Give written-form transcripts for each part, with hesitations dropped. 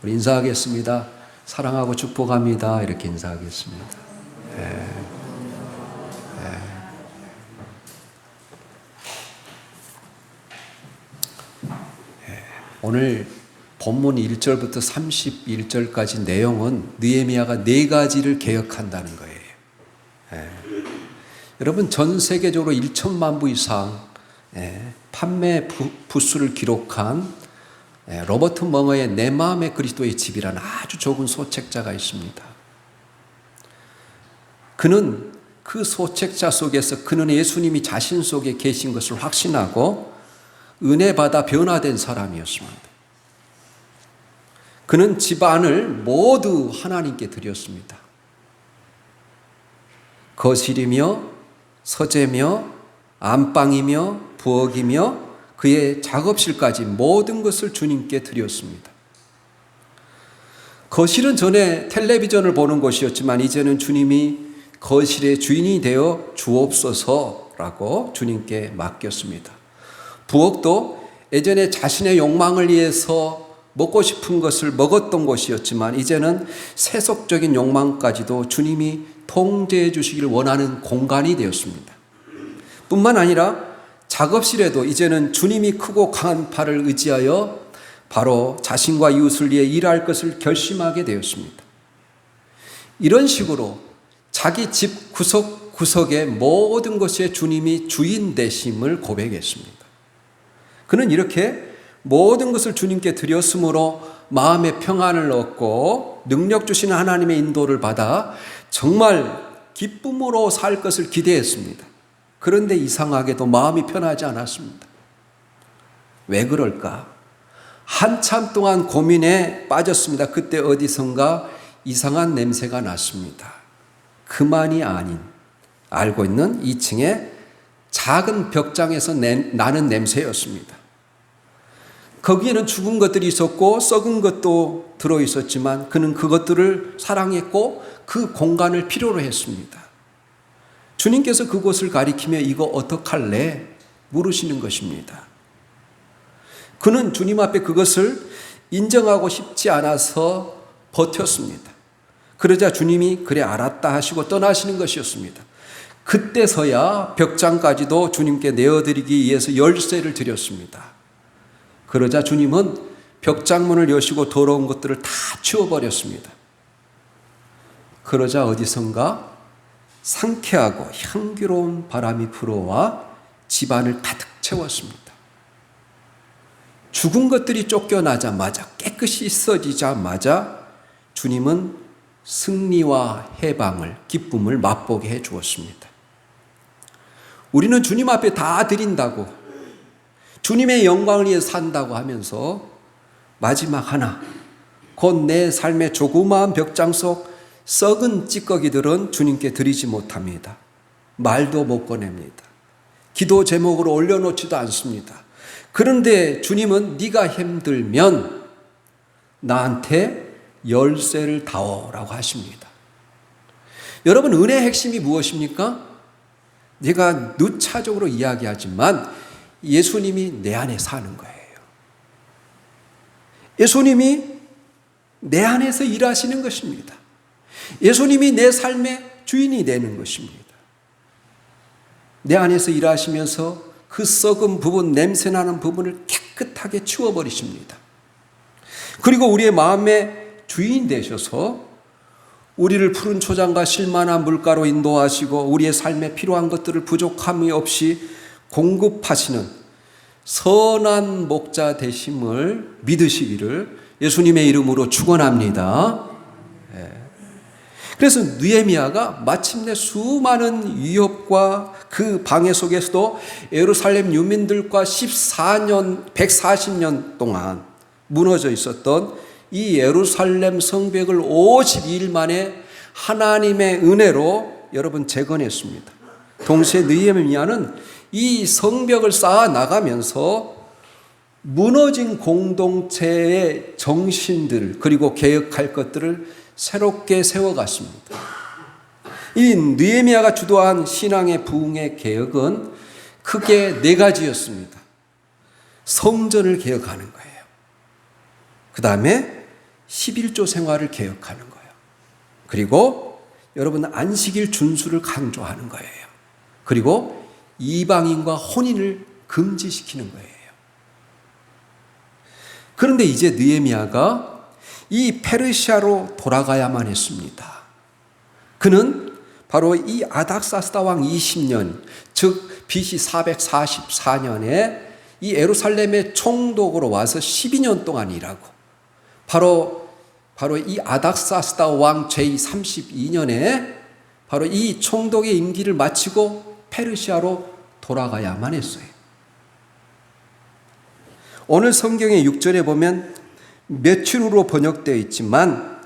우리 인사하겠습니다. 사랑하고 축복합니다. 이렇게 인사하겠습니다. 오늘 본문 1절부터 31절까지 내용은 느헤미야가 4가지를 개혁한다는 거예요. 여러분, 전 세계적으로 1천만 부 이상 판매 부수를 기록한 로버트 멍어의 내 마음의 그리스도의 집이라는 아주 좋은 소책자가 있습니다. 그는 그 소책자 속에서 그는 예수님이 자신 속에 계신 것을 확신하고 은혜 받아 변화된 사람이었습니다. 그는 집안을 모두 하나님께 드렸습니다. 거실이며 서재며 안방이며 부엌이며 그의 작업실까지 모든 것을 주님께 드렸습니다. 거실은 전에 텔레비전을 보는 곳이었지만 이제는 주님이 거실의 주인이 되어 주옵소서라고 주님께 맡겼습니다. 부엌도 예전에 자신의 욕망을 위해서 먹고 싶은 것을 먹었던 곳이었지만 이제는 세속적인 욕망까지도 주님이 통제해 주시기를 원하는 공간이 되었습니다. 뿐만 아니라 작업실에도 이제는 주님이 크고 강한 팔을 의지하여 바로 자신과 이웃을 위해 일할 것을 결심하게 되었습니다. 이런 식으로 자기 집 구석구석의 모든 것에 주님이 주인 되심을 고백했습니다. 그는 이렇게 모든 것을 주님께 드렸으므로 마음의 평안을 얻고 능력 주시는 하나님의 인도를 받아 정말 기쁨으로 살 것을 기대했습니다. 그런데 이상하게도 마음이 편하지 않았습니다. 왜 그럴까? 한참 동안 고민에 빠졌습니다. 그때 어디선가 이상한 냄새가 났습니다. 그만이 아닌 알고 있는 2층에 작은 벽장에서 나는 냄새였습니다. 거기에는 죽은 것들이 있었고 썩은 것도 들어있었지만 그는 그것들을 사랑했고 그 공간을 필요로 했습니다. 주님께서 그곳을 가리키며 이거 어떡할래? 물으시는 것입니다. 그는 주님 앞에 그것을 인정하고 싶지 않아서 버텼습니다. 그러자 주님이 그래 알았다 하시고 떠나시는 것이었습니다. 그때서야 벽장까지도 주님께 내어드리기 위해서 열쇠를 드렸습니다. 그러자 주님은 벽장문을 여시고 더러운 것들을 다 치워버렸습니다. 그러자 어디선가 상쾌하고 향기로운 바람이 불어와 집안을 가득 채웠습니다. 죽은 것들이 쫓겨나자마자 깨끗이 씻어지자마자 주님은 승리와 해방을, 기쁨을 맛보게 해 주었습니다. 우리는 주님 앞에 다 드린다고, 주님의 영광을 위해 산다고 하면서 마지막 하나, 곧 내 삶의 조그마한 벽장 속 썩은 찌꺼기들은 주님께 드리지 못합니다. 말도 못 꺼냅니다. 기도 제목으로 올려놓지도 않습니다. 그런데 주님은 네가 힘들면 나한테 열쇠를 다오라고 하십니다. 여러분, 은혜의 핵심이 무엇입니까? 내가 누차적으로 이야기하지만 예수님이 내 안에 사는 거예요. 예수님이 내 안에서 일하시는 것입니다. 예수님이 내 삶의 주인이 되는 것입니다. 내 안에서 일하시면서 그 썩은 부분, 냄새나는 부분을 깨끗하게 치워버리십니다. 그리고 우리의 마음의 주인 되셔서 우리를 푸른 초장과 실만한 물가로 인도하시고 우리의 삶에 필요한 것들을 부족함이 없이 공급하시는 선한 목자 되심을 믿으시기를 예수님의 이름으로 축원합니다. 그래서 느헤미야가 마침내 수많은 위협과 그 방해 속에서도 예루살렘 유민들과 140년 동안 무너져 있었던 이 예루살렘 성벽을 52일 만에 하나님의 은혜로 여러분 재건했습니다. 동시에 느헤미야는 이 성벽을 쌓아 나가면서 무너진 공동체의 정신들 그리고 개혁할 것들을 새롭게 세워갔습니다. 이 느헤미야가 주도한 신앙의 부흥의 개혁은 크게 4가지였습니다. 성전을 개혁하는 거예요. 그 다음에 11조 생활을 개혁하는 거예요. 그리고 여러분 안식일 준수를 강조하는 거예요. 그리고 이방인과 혼인을 금지시키는 거예요. 그런데 이제 느헤미야가 이 페르시아로 돌아가야만 했습니다. 그는 바로 이 아닥사스다 왕 20년, 즉 BC 444년에 이 예루살렘의 총독으로 와서 12년 동안 일하고 바로 이 아닥사스다 왕 제32년에 바로 이 총독의 임기를 마치고 페르시아로 돌아가야만 했어요. 오늘 성경의 6절에 보면 며칠 후로 번역되어 있지만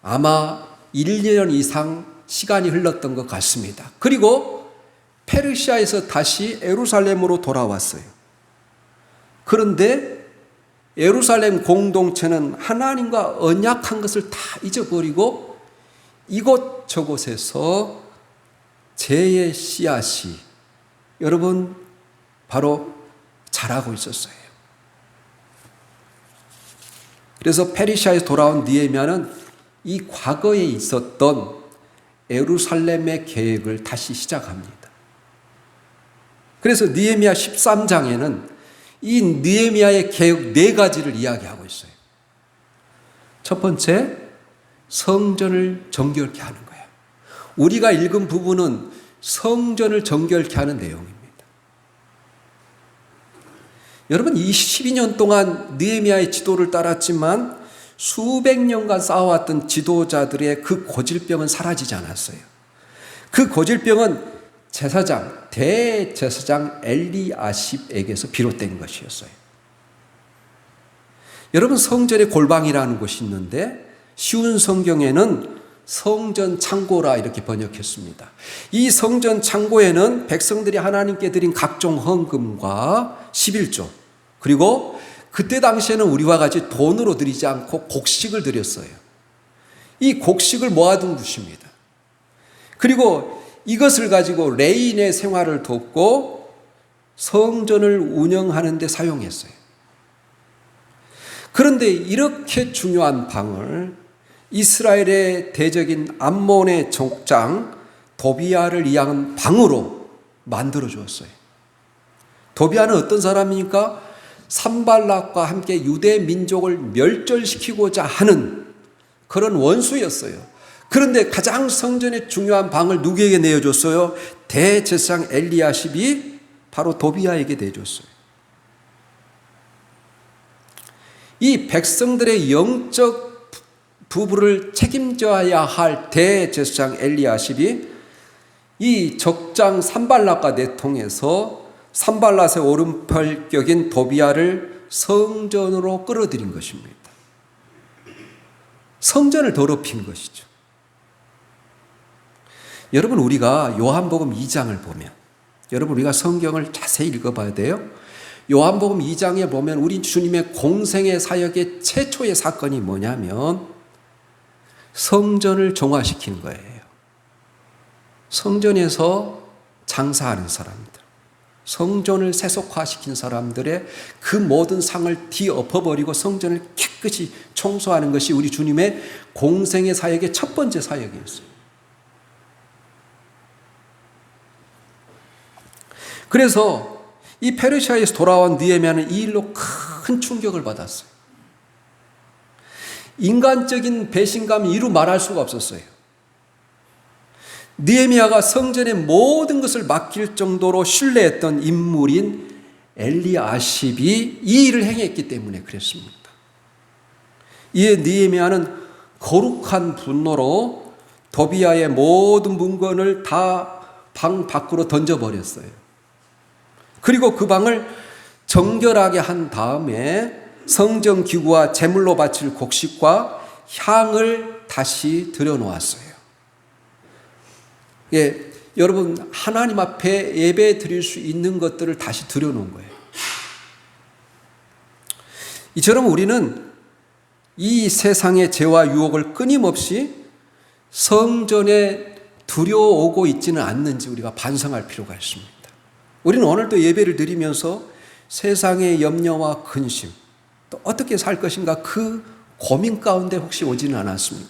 아마 1년 이상 시간이 흘렀던 것 같습니다. 그리고 페르시아에서 다시 예루살렘으로 돌아왔어요. 그런데 예루살렘 공동체는 하나님과 언약한 것을 다 잊어버리고 이곳저곳에서 죄의 씨앗이 여러분 바로 자라고 있었어요. 그래서 페르시아에서 돌아온 느헤미야는 이 과거에 있었던 예루살렘의 계획을 다시 시작합니다. 그래서 느헤미야 13장에는 이 느헤미야의 계획 4가지를 이야기하고 있어요. 첫 번째, 성전을 정결케 하는 거예요. 우리가 읽은 부분은 성전을 정결케 하는 내용입니다. 여러분 12년 동안 느헤미야의 지도를 따랐지만 수백 년간 쌓아왔던 지도자들의 그 고질병은 사라지지 않았어요. 그 고질병은 대제사장 엘리야십에게서 비롯된 것이었어요. 여러분 성전의 골방이라는 곳이 있는데 쉬운 성경에는 성전 창고라 이렇게 번역했습니다. 이 성전 창고에는 백성들이 하나님께 드린 각종 헌금과 11조 그리고 그때 당시에는 우리와 같이 돈으로 드리지 않고 곡식을 드렸어요. 이 곡식을 모아둔 곳입니다. 그리고 이것을 가지고 레인의 생활을 돕고 성전을 운영하는 데 사용했어요. 그런데 이렇게 중요한 방을 이스라엘의 대적인 암몬의 족장 도비야를 위한 방으로 만들어 주었어요. 도비야는 어떤 사람입니까? 산발락과 함께 유대 민족을 멸절시키고자 하는 그런 원수였어요. 그런데 가장 성전의 중요한 방을 누구에게 내어줬어요? 대제사장 엘리야십이 바로 도비야에게 내줬어요. 이 백성들의 영적 부부를 책임져야 할 대제사장 엘리야십이 이 적장 산발락과 내통해서 산발랏의 오른팔격인 도비야를 성전으로 끌어들인 것입니다. 성전을 더럽힌 것이죠. 여러분 우리가 요한복음 2장을 보면 여러분 우리가 성경을 자세히 읽어봐야 돼요. 요한복음 2장에 보면 우리 주님의 공생의 사역의 최초의 사건이 뭐냐면 성전을 정화시킨 거예요. 성전에서 장사하는 사람들, 성전을 세속화시킨 사람들의 그 모든 상을 뒤엎어버리고 성전을 깨끗이 청소하는 것이 우리 주님의 공생의 사역의 첫 번째 사역이었어요. 그래서 이 페르시아에서 돌아온 느헤미야는 이 일로 큰 충격을 받았어요. 인간적인 배신감이 이루 말할 수가 없었어요. 느헤미야가 성전의 모든 것을 맡길 정도로 신뢰했던 인물인 엘리야십이 이 일을 행했기 때문에 그랬습니다. 이에 느헤미야는 거룩한 분노로 도비야의 모든 물건을 다 방 밖으로 던져버렸어요. 그리고 그 방을 정결하게 한 다음에 성전 기구와 제물로 바칠 곡식과 향을 다시 들여놓았어요. 예, 여러분 하나님 앞에 예배 드릴 수 있는 것들을 다시 들여놓은 거예요. 이처럼 우리는 이 세상의 죄와 유혹을 끊임없이 성전에 들여오고 있지는 않는지 우리가 반성할 필요가 있습니다. 우리는 오늘도 예배를 드리면서 세상의 염려와 근심, 또 어떻게 살 것인가 그 고민 가운데 혹시 오지는 않았습니까?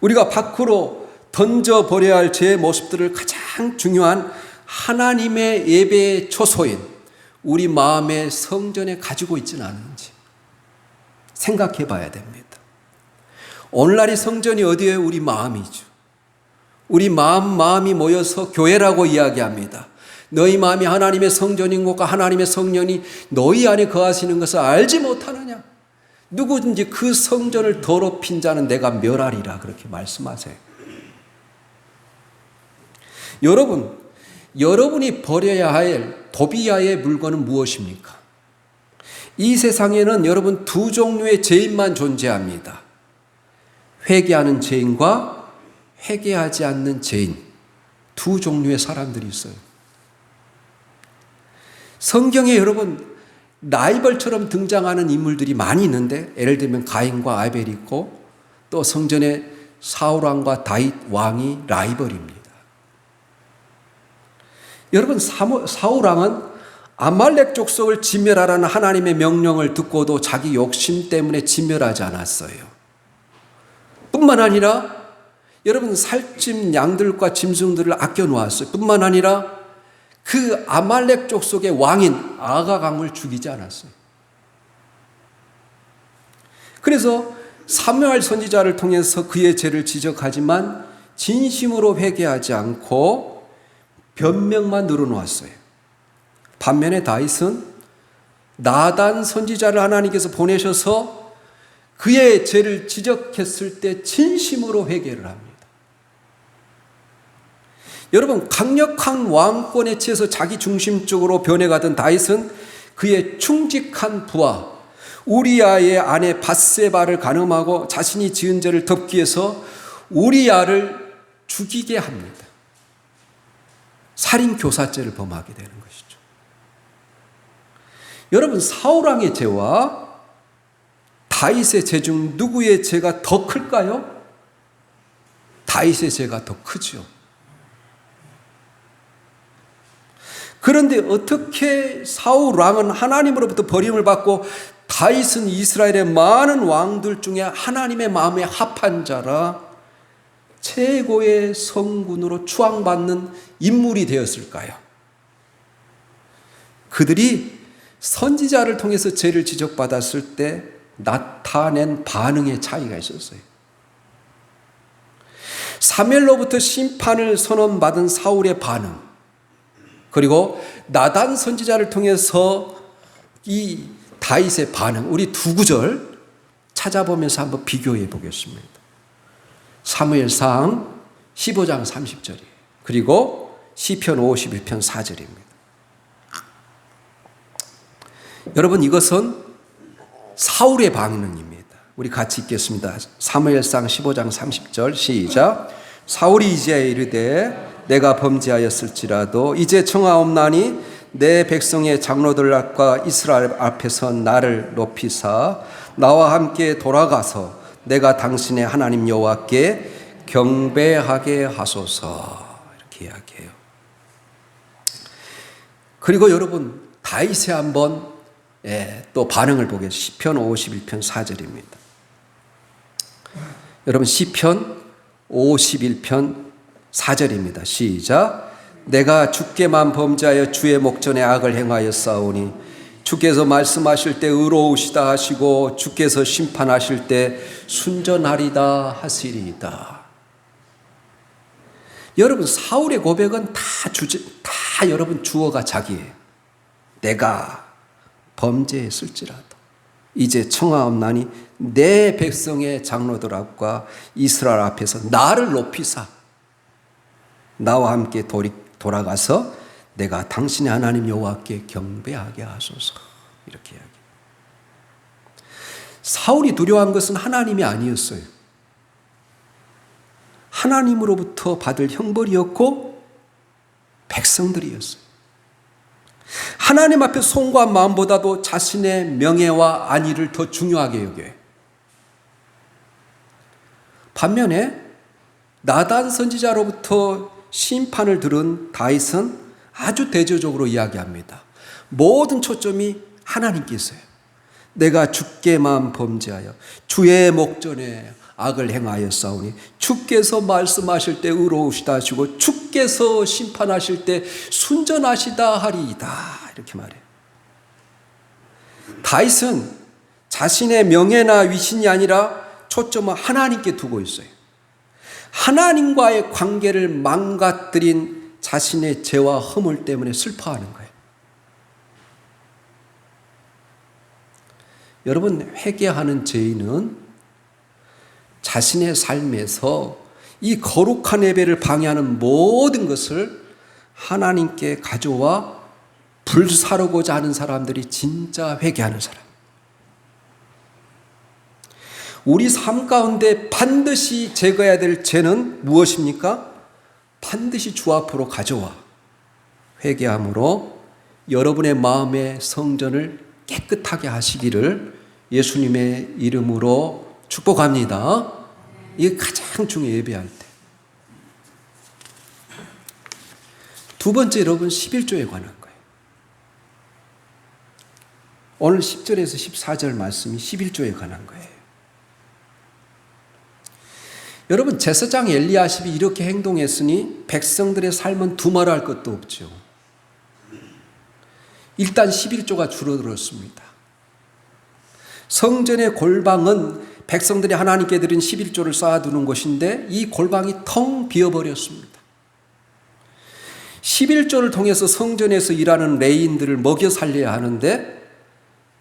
우리가 밖으로 던져버려야 할 제 모습들을 가장 중요한 하나님의 예배의 초소인 우리 마음의 성전에 가지고 있지는 않은지 생각해 봐야 됩니다. 오늘날의 성전이 어디에요? 우리 마음이죠. 우리 마음이 모여서 교회라고 이야기합니다. 너희 마음이 하나님의 성전인 것과 하나님의 성령이 너희 안에 거하시는 것을 알지 못하느냐? 누구든지 그 성전을 더럽힌 자는 내가 멸하리라 그렇게 말씀하세요. 여러분이 버려야 할 도비야의 물건은 무엇입니까? 이 세상에는 여러분 두 종류의 죄인만 존재합니다. 회개하는 죄인과 회개하지 않는 죄인, 두 종류의 사람들이 있어요. 성경에 여러분 라이벌처럼 등장하는 인물들이 많이 있는데 예를 들면 가인과 아벨이 있고 또 성전에 사울왕과 다윗 왕이 라이벌입니다. 여러분 사울왕은 아말렉 족속을 진멸하라는 하나님의 명령을 듣고도 자기 욕심 때문에 진멸하지 않았어요. 뿐만 아니라 여러분 살찐 양들과 짐승들을 아껴 놓았어요. 뿐만 아니라 그 아말렉 족속의 왕인 아가강을 죽이지 않았어요. 그래서 사무엘 선지자를 통해서 그의 죄를 지적하지만 진심으로 회개하지 않고 변명만 늘어놓았어요. 반면에 다윗은 나단 선지자를 하나님께서 보내셔서 그의 죄를 지적했을 때 진심으로 회개를 합니다. 여러분 강력한 왕권에 취해서 자기 중심적으로 변해가던 다윗은 그의 충직한 부하 우리아의 아내 밧세바를 간음하고 자신이 지은 죄를 덮기 위해서 우리아를 죽이게 합니다. 살인교사죄를 범하게 되는 것이죠. 여러분 사울왕의 죄와 다윗의 죄 중 누구의 죄가 더 클까요? 다윗의 죄가 더 크죠. 그런데 어떻게 사울왕은 하나님으로부터 버림을 받고 다윗은 이스라엘의 많은 왕들 중에 하나님의 마음에 합한 자라 최고의 성군으로 추앙받는 인물이 되었을까요? 그들이 선지자를 통해서 죄를 지적받았을 때 나타낸 반응의 차이가 있었어요. 사무엘로부터 심판을 선언받은 사울의 반응, 그리고 나단 선지자를 통해서 이 다윗의 반응, 우리 두 구절 찾아보면서 한번 비교해 보겠습니다. 사무엘상 15장 30절이에요. 그리고 시편 51편 4절입니다. 여러분 이것은 사울의 반응입니다. 우리 같이 읽겠습니다. 사무엘상 15장 30절 시작. 사울이 이제 이르되 내가 범죄하였을지라도 이제 청하옵나니 내 백성의 장로들과 이스라엘 앞에서 나를 높이사 나와 함께 돌아가서 내가 당신의 하나님 여호와께 경배하게 하소서 이렇게 이야기해요. 그리고 여러분 다윗의 한번 또 반응을 보겠습니다. 시편 51편 4절입니다. 여러분 시편 51편 4절입니다. 시작. 내가 주께만 범죄하여 주의 목전에 악을 행하였사오니 주께서 말씀하실 때 의로우시다 하시고 주께서 심판하실 때 순전하리다 하시리이다. 여러분 사울의 고백은 다 여러분 주어가 자기예요. 내가 범죄했을지라도 이제 청하옵나니 내 백성의 장로들 앞과 이스라엘 앞에서 나를 높이사 나와 함께 돌아가서 내가 당신의 하나님 여호와께 경배하게 하소서 이렇게 이야기해요. 사울이 두려워한 것은 하나님이 아니었어요. 하나님으로부터 받을 형벌이었고 백성들이었어요. 하나님 앞에 송구한 마음보다도 자신의 명예와 안위를 더 중요하게 여겨요. 반면에 나단 선지자로부터 심판을 들은 다윗은 아주 대조적으로 이야기합니다. 모든 초점이 하나님께 있어요. 내가 주께만 범죄하여 주의 목전에 악을 행하였사오니 주께서 말씀하실 때 의로우시다 하시고 주께서 심판하실 때 순전하시다 하리이다. 이렇게 말해요. 다윗은 자신의 명예나 위신이 아니라 초점을 하나님께 두고 있어요. 하나님과의 관계를 망가뜨린 자신의 죄와 허물 때문에 슬퍼하는 거예요. 여러분, 회개하는 죄인은 자신의 삶에서 이 거룩한 예배를 방해하는 모든 것을 하나님께 가져와 불사르고자 하는 사람들이 진짜 회개하는 사람. 우리 삶 가운데 반드시 제거해야 될 죄는 무엇입니까? 반드시 주 앞으로 가져와 회개함으로 여러분의 마음의 성전을 깨끗하게 하시기를 예수님의 이름으로 축복합니다. 이게 가장 중요해요, 예배할 때. 두 번째, 여러분, 11조에 관한 거예요. 오늘 10절에서 14절 말씀이 11조에 관한 거예요. 여러분, 제사장 엘리야십이 이렇게 행동했으니 백성들의 삶은 두말할 것도 없죠. 일단 11조가 줄어들었습니다. 성전의 골방은 백성들이 하나님께 드린 11조를 쌓아두는 곳인데 이 골방이 텅 비어버렸습니다. 11조를 통해서 성전에서 일하는 레위인들을 먹여 살려야 하는데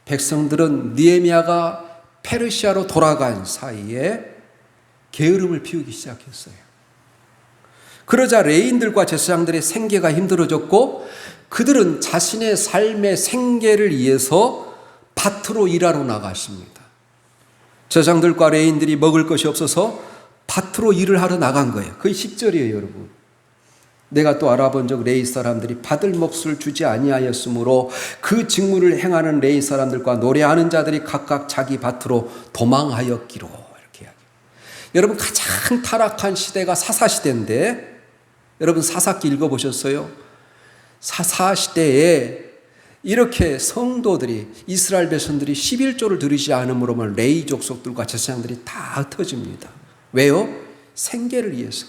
백성들은 느헤미야가 페르시아로 돌아간 사이에 게으름을 피우기 시작했어요. 그러자 레위인들과 제사장들의 생계가 힘들어졌고 그들은 자신의 삶의 생계를 위해서 밭으로 일하러 나갔습니다. 제사장들과 레위인들이 먹을 것이 없어서 밭으로 일을 하러 나간 거예요. 그게 10절이에요, 여러분. 내가 또 알아본 적 레위 사람들이 받을 몫을 주지 아니하였으므로 그 직무를 행하는 레위 사람들과 노래하는 자들이 각각 자기 밭으로 도망하였기로. 이렇게 이야기해요. 여러분, 가장 타락한 시대가 사사시대인데 여러분 사사기 읽어보셨어요? 사사시대에 이렇게 성도들이 이스라엘 백성들이 11조를 드리지 않음으로만 레위 족속들과 제사장들이 다 흩어집니다. 왜요? 생계를 위해서.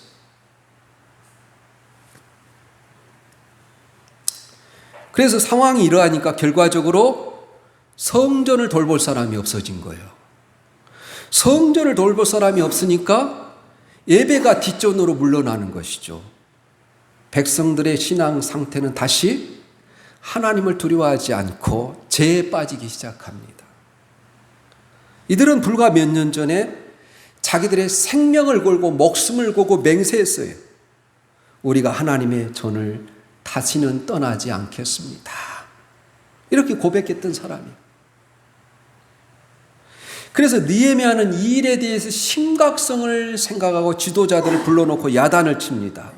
그래서 상황이 이러하니까 결과적으로 성전을 돌볼 사람이 없어진 거예요. 성전을 돌볼 사람이 없으니까 예배가 뒷전으로 물러나는 것이죠. 백성들의 신앙 상태는 다시 하나님을 두려워하지 않고 죄에 빠지기 시작합니다. 이들은 불과 몇 년 전에 자기들의 생명을 걸고 목숨을 걸고 맹세했어요. 우리가 하나님의 전을 다시는 떠나지 않겠습니다. 이렇게 고백했던 사람이에요. 그래서 느헤미야는 이 일에 대해서 심각성을 생각하고 지도자들을 불러놓고 야단을 칩니다.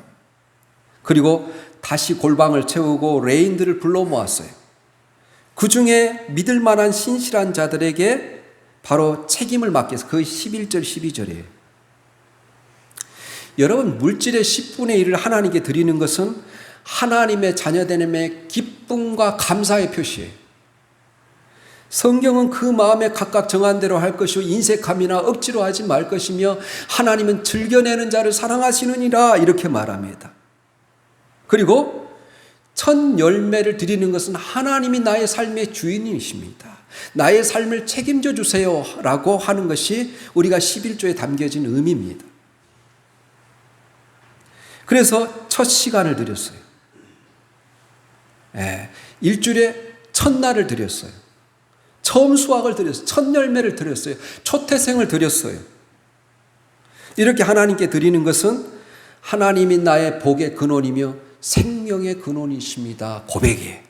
그리고 다시 골방을 채우고 레인들을 불러 모았어요. 그 중에 믿을 만한 신실한 자들에게 바로 책임을 맡겨서 그 11절 12절이에요. 여러분, 물질의 10분의 1을 하나님께 드리는 것은 하나님의 자녀됨의 기쁨과 감사의 표시예요. 성경은 그 마음에 각각 정한 대로 할 것이요 인색함이나 억지로 하지 말 것이며 하나님은 즐겨내는 자를 사랑하시느니라 이렇게 말합니다. 그리고 첫 열매를 드리는 것은 하나님이 나의 삶의 주인이십니다. 나의 삶을 책임져 주세요 라고 하는 것이 우리가 11조에 담겨진 의미입니다. 그래서 첫 시간을 드렸어요. 일주일에 첫날을 드렸어요. 처음 수확을 드렸어요. 첫 열매를 드렸어요. 초태생을 드렸어요. 이렇게 하나님께 드리는 것은 하나님이 나의 복의 근원이며 생명의 근원이십니다. 고백이에요.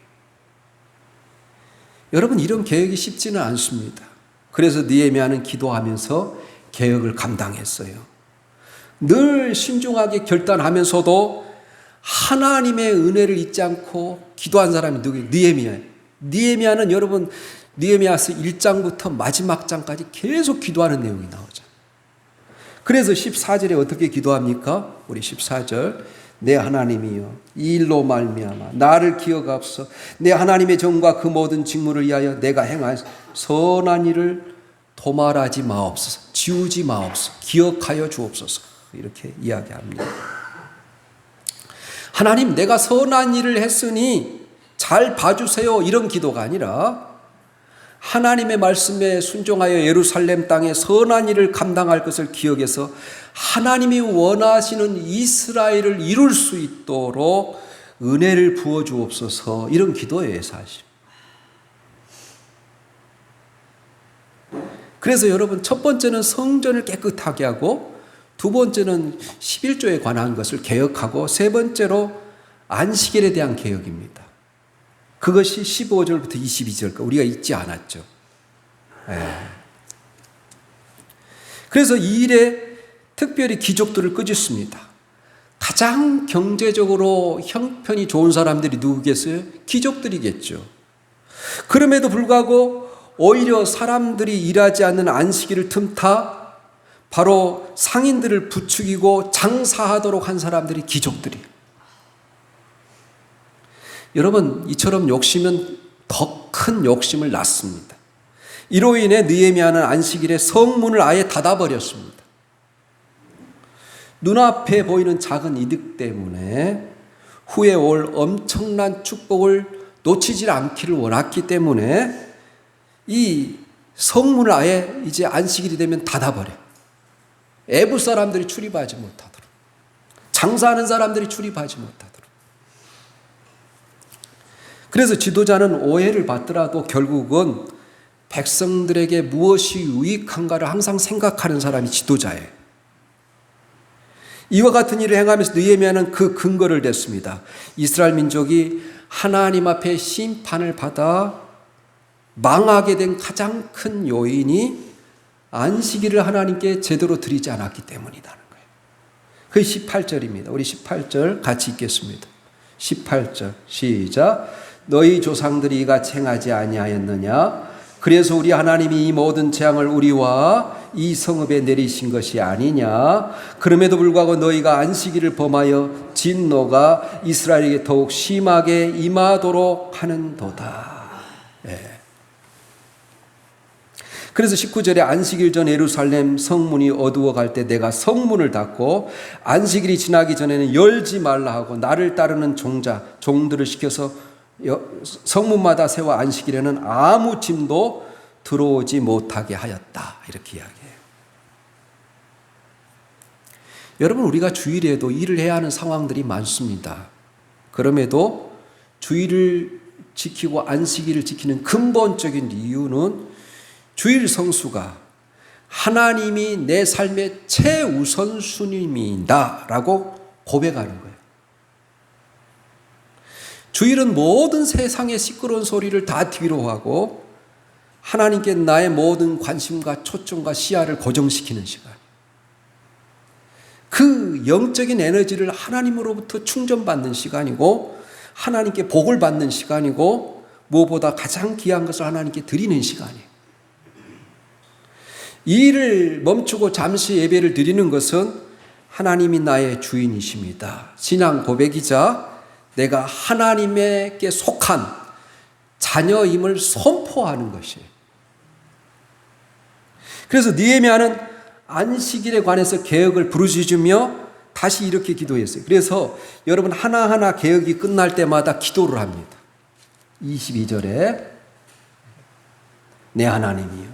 여러분, 이런 개혁이 쉽지는 않습니다. 그래서 느헤미야는 기도하면서 개혁을 감당했어요. 늘 신중하게 결단하면서도 하나님의 은혜를 잊지 않고 기도한 사람이 누구예요? 느헤미야예요. 느헤미야는 여러분 느헤미야서 1장부터 마지막 장까지 계속 기도하는 내용이 나오죠. 그래서 14절에 어떻게 기도합니까? 우리 14절 내 하나님이여, 이 일로 말미암아 나를 기억하옵소서. 내 하나님의 정과 그 모든 직무를 위하여 내가 행한 선한 일을 도말하지 마옵소서. 지우지 마옵소서. 기억하여 주옵소서. 이렇게 이야기합니다. 하나님, 내가 선한 일을 했으니 잘 봐주세요, 이런 기도가 아니라 하나님의 말씀에 순종하여 예루살렘 땅에 선한 일을 감당할 것을 기억해서 하나님이 원하시는 이스라엘을 이룰 수 있도록 은혜를 부어주옵소서, 이런 기도예요, 사실. 그래서 여러분, 첫 번째는 성전을 깨끗하게 하고, 두 번째는 11조에 관한 것을 개혁하고, 세 번째로 안식일에 대한 개혁입니다. 그것이 15절부터 22절까지 우리가 잊지 않았죠. 그래서 이 일에 특별히 귀족들을 끄집습니다. 가장 경제적으로 형편이 좋은 사람들이 누구겠어요? 귀족들이겠죠. 그럼에도 불구하고 오히려 사람들이 일하지 않는 안식일을 틈타 바로 상인들을 부추기고 장사하도록 한 사람들이 귀족들이에요. 여러분, 이처럼 욕심은 더 큰 욕심을 낳습니다. 이로 인해 느헤미야는 안식일에 성문을 아예 닫아버렸습니다. 눈앞에 보이는 작은 이득 때문에 후에 올 엄청난 축복을 놓치지 않기를 원했기 때문에 이 성문을 아예 이제 안식일이 되면 닫아버려요. 애부 사람들이 출입하지 못하도록, 장사하는 사람들이 출입하지 못하도록. 그래서 지도자는 오해를 받더라도 결국은 백성들에게 무엇이 유익한가를 항상 생각하는 사람이 지도자예요. 이와 같은 일을 행하면서 느헤미야는 그 근거를 댔습니다. 이스라엘 민족이 하나님 앞에 심판을 받아 망하게 된 가장 큰 요인이 안식일을 하나님께 제대로 드리지 않았기 때문이라는 거예요. 그게 18절입니다. 우리 18절 같이 읽겠습니다. 18절 시작. 너희 조상들이 이같이 행하지 아니하였느냐? 그래서 우리 하나님이 이 모든 재앙을 우리와 이 성읍에 내리신 것이 아니냐? 그럼에도 불구하고 너희가 안식일을 범하여 진노가 이스라엘에게 더욱 심하게 임하도록 하는도다. 그래서 19절에 안식일 전 예루살렘 성문이 어두워갈 때 내가 성문을 닫고 안식일이 지나기 전에는 열지 말라 하고 나를 따르는 종들을 시켜서 성문마다 세워 안식일에는 아무 짐도 들어오지 못하게 하였다. 이렇게 이야기해요. 여러분, 우리가 주일에도 일을 해야 하는 상황들이 많습니다. 그럼에도 주일을 지키고 안식일을 지키는 근본적인 이유는 주일 성수가 하나님이 내 삶의 최우선순위입니다 라고 고백하는 거예요. 주일은 모든 세상의 시끄러운 소리를 다 뒤로 하고 하나님께 나의 모든 관심과 초점과 시야를 고정시키는 시간. 그 영적인 에너지를 하나님으로부터 충전받는 시간이고 하나님께 복을 받는 시간이고 무엇보다 가장 귀한 것을 하나님께 드리는 시간이에요. 이 일을 멈추고 잠시 예배를 드리는 것은 하나님이 나의 주인이십니다. 신앙 고백이자 내가 하나님께 속한 자녀임을 선포하는 것이에요. 그래서 느헤미야는 안식일에 관해서 개혁을 부르짖으며 다시 이렇게 기도했어요. 그래서 여러분, 하나하나 개혁이 끝날 때마다 기도를 합니다. 22절에 내 하나님이여,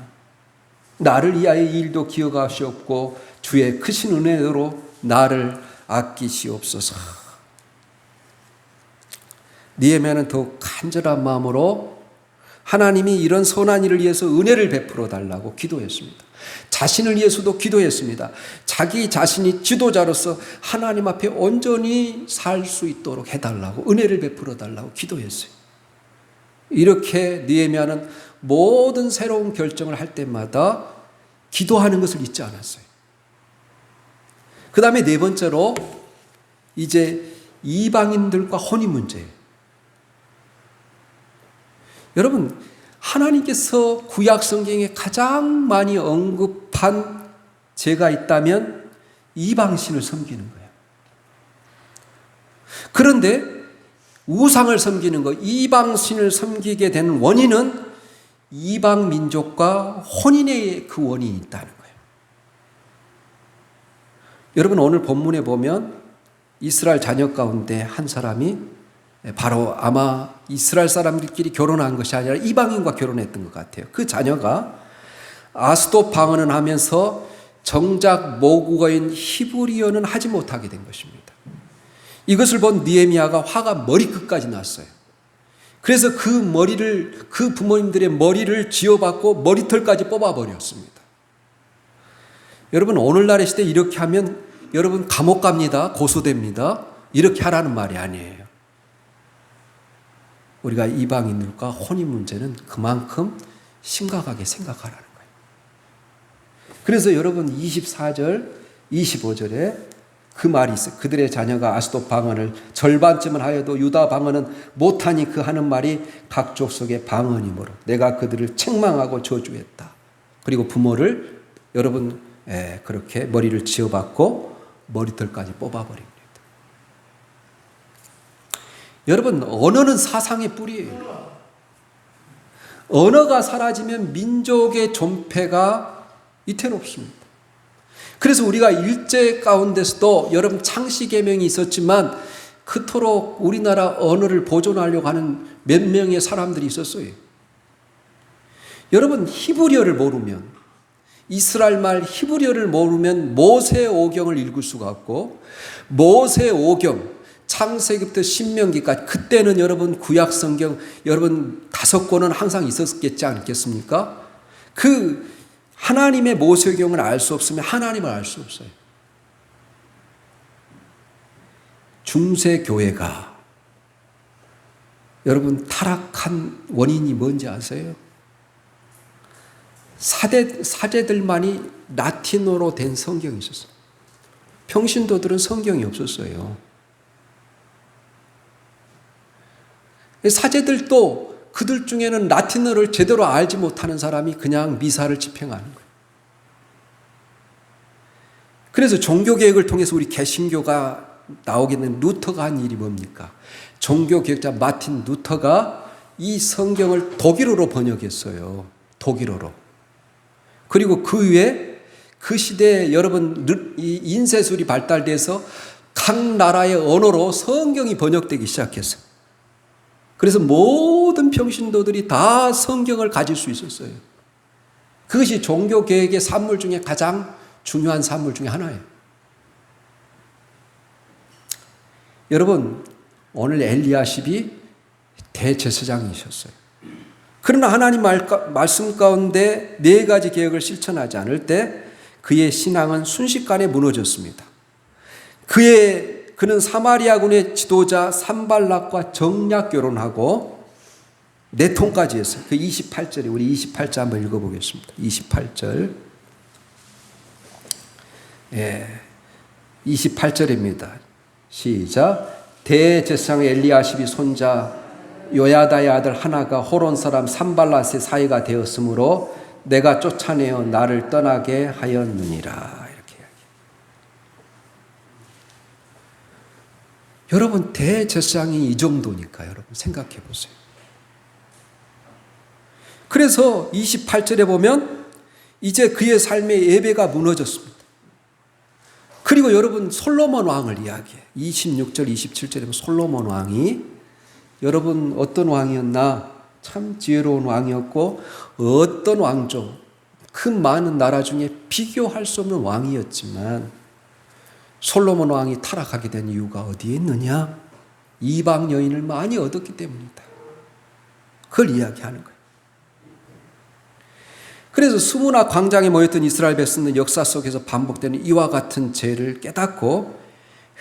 나를 위하여 이 일도 기억하시옵고 주의 크신 은혜로 나를 아끼시옵소서. 느헤미야는 더욱 간절한 마음으로 하나님이 이런 선한 일을 위해서 은혜를 베풀어 달라고 기도했습니다. 자신을 위해서도 기도했습니다. 자기 자신이 지도자로서 하나님 앞에 온전히 살 수 있도록 해달라고, 은혜를 베풀어 달라고 기도했어요. 이렇게 느헤미야는 모든 새로운 결정을 할 때마다 기도하는 것을 잊지 않았어요. 그 다음에 네 번째로 이제 이방인들과 혼인 문제예요. 여러분, 하나님께서 구약 성경에 가장 많이 언급한 죄가 있다면 이방신을 섬기는 거예요. 그런데 우상을 섬기는 것, 이방신을 섬기게 되는 원인은 이방 민족과 혼인의 그 원인이 있다는 거예요. 여러분, 오늘 본문에 보면 이스라엘 자녀 가운데 한 사람이 바로 아마 이스라엘 사람들끼리 결혼한 것이 아니라 이방인과 결혼했던 것 같아요. 그 자녀가 아스돗 방언을 하면서 정작 모국어인 히브리어는 하지 못하게 된 것입니다. 이것을 본 느헤미야가 화가 머리끝까지 났어요. 그래서 그 부모님들의 머리를 쥐어받고 머리털까지 뽑아버렸습니다. 여러분, 오늘날의 시대에 이렇게 하면 여러분 감옥 갑니다. 고소됩니다. 이렇게 하라는 말이 아니에요. 우리가 이방인들과 혼인 문제는 그만큼 심각하게 생각하라는 거예요. 그래서 여러분 24절, 25절에 그 말이 있어요. 그들의 자녀가 아스돗 방언을 절반쯤은 하여도 유다 방언은 못하니 그 하는 말이 각 족속의 방언이므로 내가 그들을 책망하고 저주했다. 그리고 부모를 여러분 그렇게 머리를 지어받고 머리털까지 뽑아버립니다. 여러분, 언어는 사상의 뿌리예요. 언어가 사라지면 민족의 존폐가 이태는 없습니다. 그래서 우리가 일제 가운데서도 여러분 창시개명이 있었지만 그토록 우리나라 언어를 보존하려고 하는 몇 명의 사람들이 있었어요. 여러분, 히브리어를 모르면, 이스라엘 말 히브리어를 모르면 모세오경을 읽을 수가 없고, 모세오경 창세기부터 신명기까지, 그때는 여러분 구약성경 여러분 5권은 항상 있었겠지 않겠습니까? 그 하나님의 모세경을 알 수 없으면 하나님을 알 수 없어요. 중세교회가 여러분 타락한 원인이 뭔지 아세요? 사제들만이 라틴어로 된 성경이 있었어요. 평신도들은 성경이 없었어요. 사제들도 그들 중에는 라틴어를 제대로 알지 못하는 사람이 그냥 미사를 집행하는 거예요. 그래서 종교개혁을 통해서 우리 개신교가 나오게 된 루터가 한 일이 뭡니까? 종교개혁자 마틴 루터가 이 성경을 독일어로 번역했어요. 독일어로. 그리고 그 후에 그 시대에 여러분 이 인쇄술이 발달돼서 각 나라의 언어로 성경이 번역되기 시작했어요. 그래서 모든 평신도들이 다 성경을 가질 수 있었어요. 그것이 종교개혁의 산물 중에 가장 중요한 산물 중에 하나예요. 여러분, 오늘 엘리야십이 대제사장이셨어요. 그러나 하나님 말씀 가운데 4가지 계획을 실천하지 않을 때 그의 신앙은 순식간에 무너졌습니다. 그는 사마리아군의 지도자 산발락과 정략 결혼하고 내통까지 했어요. 그 28절에 우리 28절 한번 읽어보겠습니다. 28절. 28절입니다. 시작. 대제사장 엘리야십이 손자 요야다의 아들 하나가 호론 사람 산발랏의 사이가 되었으므로 내가 쫓아내어 나를 떠나게 하였느니라. 이렇게 이야기해요. 여러분, 대제사장이 이 정도니까 여러분 생각해 보세요. 그래서 28절에 보면 이제 그의 삶의 예배가 무너졌습니다. 그리고 여러분 솔로몬 왕을 이야기해요. 26절 27절에 보면 솔로몬 왕이 여러분 어떤 왕이었나? 참 지혜로운 왕이었고 어떤 왕조, 그 많은 나라 중에 비교할 수 없는 왕이었지만 솔로몬 왕이 타락하게 된 이유가 어디에 있느냐? 이방 여인을 많이 얻었기 때문이다. 그걸 이야기하는 거예요. 그래서 수문화 광장에 모였던 이스라엘 백성은 역사 속에서 반복되는 이와 같은 죄를 깨닫고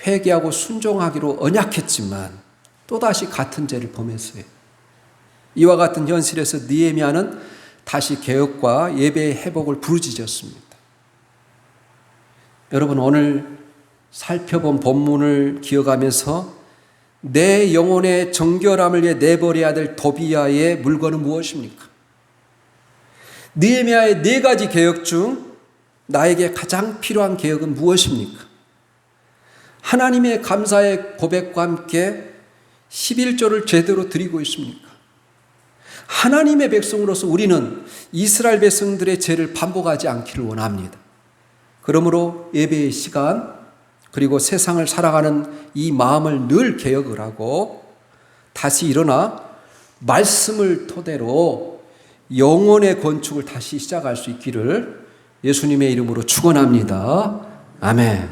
회개하고 순종하기로 언약했지만 또다시 같은 죄를 범했어요. 이와 같은 현실에서 느헤미야는 다시 개혁과 예배의 회복을 부르짖었습니다. 여러분, 오늘 살펴본 본문을 기억하면서 내 영혼의 정결함을 위해 내버려야 될 도비야의 물건은 무엇입니까? 느헤미야의 4가지 개혁 중 나에게 가장 필요한 개혁은 무엇입니까? 하나님의 감사의 고백과 함께 11조를 제대로 드리고 있습니까? 하나님의 백성으로서 우리는 이스라엘 백성들의 죄를 반복하지 않기를 원합니다. 그러므로 예배의 시간 그리고 세상을 살아가는 이 마음을 늘 개혁을 하고 다시 일어나 말씀을 토대로 영혼의 건축을 다시 시작할 수 있기를 예수님의 이름으로 축원합니다. 아멘.